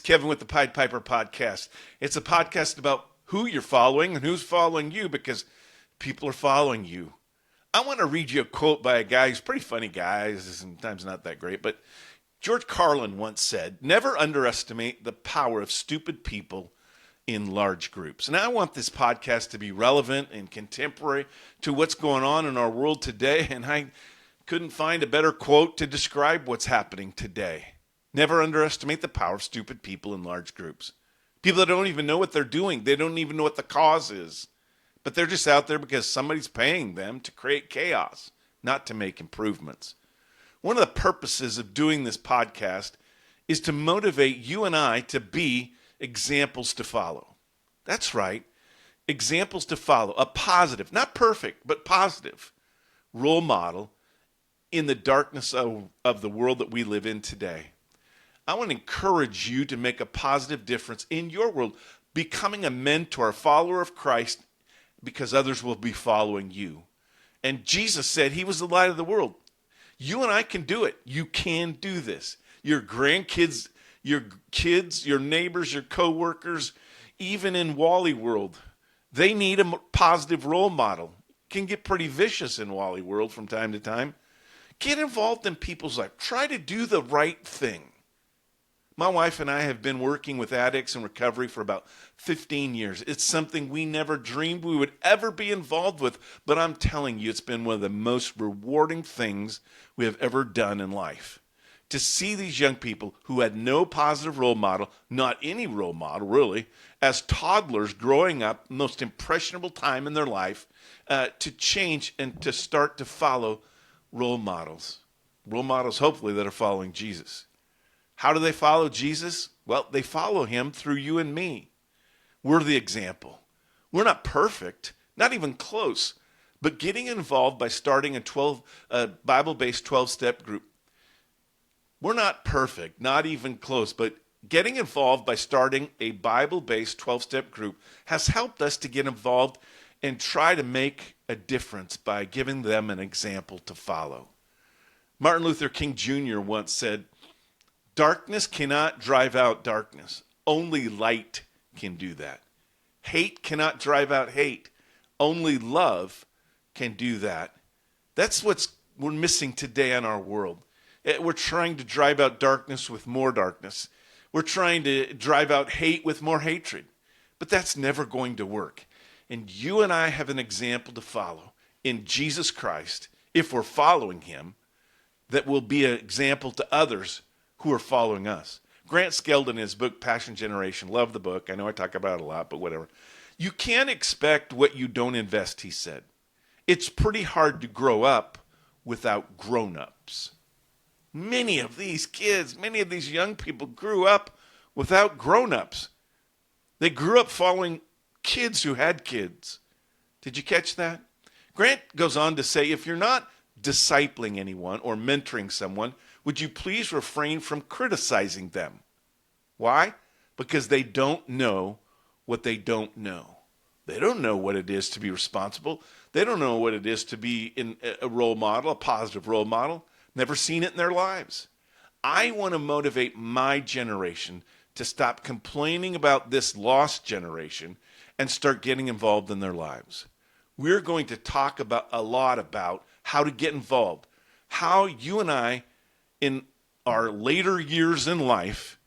Kevin with the Pied Piper podcast. It's a podcast about who you're following and who's following you because people are following you. I want to read you a quote by a guy who's a pretty funny guy, sometimes not that great, but George Carlin once said, "Never underestimate the power of stupid people in large groups." And I want this podcast to be relevant and contemporary to what's going on in our world today, and I couldn't find a better quote to describe what's happening today. Never underestimate the power of stupid people in large groups. People that don't even know what they're doing. They don't even know what the cause is. But they're just out there because somebody's paying them to create chaos, not to make improvements. One of the purposes of doing this podcast is to motivate you and I to be examples to follow. That's right. Examples to follow. A positive, not perfect, but positive role model in the darkness of the world that we live in today. I want to encourage you to make a positive difference in your world, becoming a mentor, a follower of Christ, because others will be following you. And Jesus said he was the light of the world. You and I can do it. You can do this. Your grandkids, your kids, your neighbors, your coworkers, even in Wally World, they need a positive role model. It can get pretty vicious in Wally World from time to time. Get involved in people's life. Try to do the right thing. My wife and I have been working with addicts in recovery for about 15 years. It's something we never dreamed we would ever be involved with, but I'm telling you, it's been one of the most rewarding things we have ever done in life. To see these young people who had no positive role model, not any role model really, as toddlers growing up, most impressionable time in their life, to change and to start to follow role models. Role models, hopefully, that are following Jesus. How do they follow Jesus? Well, they follow him through you and me. We're the example. We're not perfect, not even close, but getting involved by starting a Bible-based 12-step group. We're not perfect, not even close, but getting involved by starting a Bible-based 12-step group has helped us to get involved and try to make a difference by giving them an example to follow. Martin Luther King Jr. once said, "Darkness cannot drive out darkness. Only light can do that. Hate cannot drive out hate. Only love can do that." That's what we're missing today in our world. We're trying to drive out darkness with more darkness. We're trying to drive out hate with more hatred. But that's never going to work. And you and I have an example to follow in Jesus Christ, if we're following him, that will be an example to others who are following us. Grant Skeldon in his book, Passion Generation, love the book. I know I talk about it a lot, but whatever. You can't expect what you don't invest, he said. It's pretty hard to grow up without grown-ups. Many of these kids, many of these young people grew up without grown-ups. They grew up following kids who had kids. Did you catch that? Grant goes on to say, if you're not discipling anyone or mentoring someone, would you please refrain from criticizing them? Why? Because they don't know what they don't know. They don't know what it is to be responsible. They don't know what it is to be in a role model, a positive role model. Never seen it in their lives. I want to motivate my generation to stop complaining about this lost generation and start getting involved in their lives. We're going to talk a lot about how to get involved, how you and I in our later years in life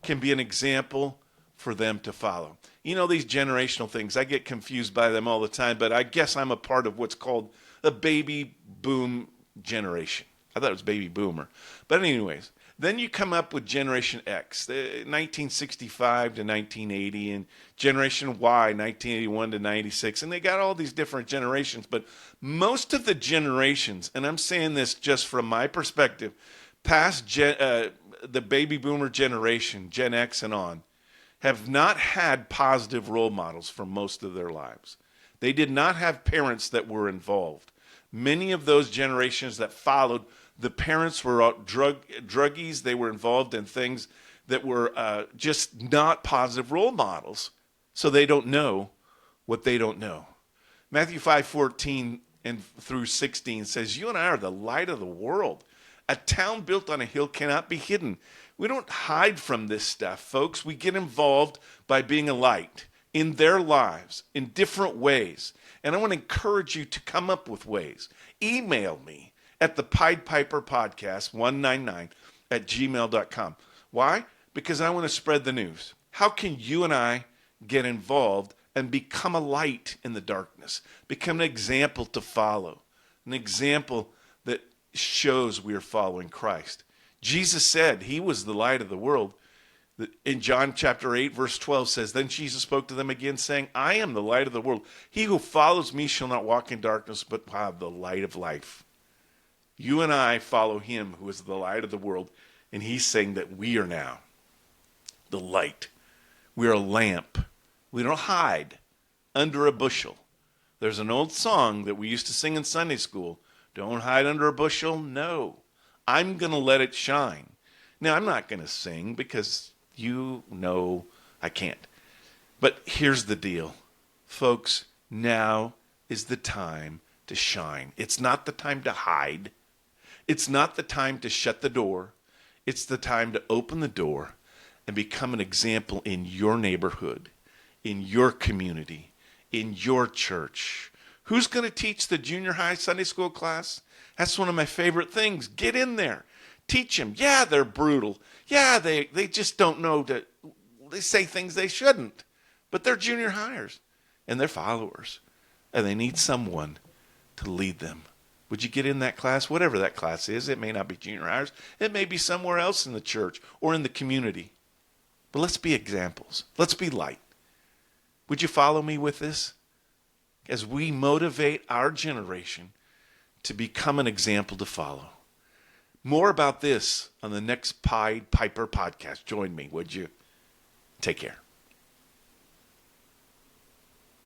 can be an example for them to follow. You know, these generational things, I get confused by them all the time, but I guess I'm a part of what's called a baby boom generation. I thought it was baby boomer. But anyways, then you come up with Generation X, 1965 to 1980, and Generation Y, 1981 to 96. And they got all these different generations. But most of the generations, and I'm saying this just from my perspective, past the baby boomer generation, Gen X and on, have not had positive role models for most of their lives. They did not have parents that were involved. Many of those generations that followed, the parents were druggies. They were involved in things that were just not positive role models. So they don't know what they don't know. Matthew 5:14 and through 16 says, "You and I are the light of the world. A town built on a hill cannot be hidden. We don't hide from this stuff, folks. We get involved by being a light in their lives in different ways. And I want to encourage you to come up with ways. Email me at the Pied Piper Podcast 199 at gmail.com. Why? Because I want to spread the news. How can you and I get involved and become a light in the darkness? Become an example to follow. An example that shows we are following Christ. Jesus said he was the light of the world. In John chapter 8, verse 12 says, Then Jesus spoke to them again, saying, I am the light of the world. He who follows me shall not walk in darkness, but have the light of life. You and I follow him who is the light of the world, and he's saying that we are now the light. We are a lamp. We don't hide under a bushel. There's an old song that we used to sing in Sunday school. Don't hide under a bushel. No, I'm going to let it shine. Now, I'm not going to sing because you know I can't. But here's the deal. Folks, now is the time to shine. It's not the time to hide. It's not the time to shut the door. It's the time to open the door and become an example in your neighborhood, in your community, in your church. Who's going to teach the junior high Sunday school class? That's one of my favorite things. Get in there. Teach them. Yeah, they're brutal. Yeah, they just don't know that. They say things they shouldn't. But they're junior hires, and they're followers, and they need someone to lead them. Would you get in that class? Whatever that class is. It may not be junior hires. It may be somewhere else in the church or in the community. But let's be examples. Let's be light. Would you follow me with this? As we motivate our generation to become an example to follow. More about this on the next Pied Piper podcast. Join me, would you? Take care.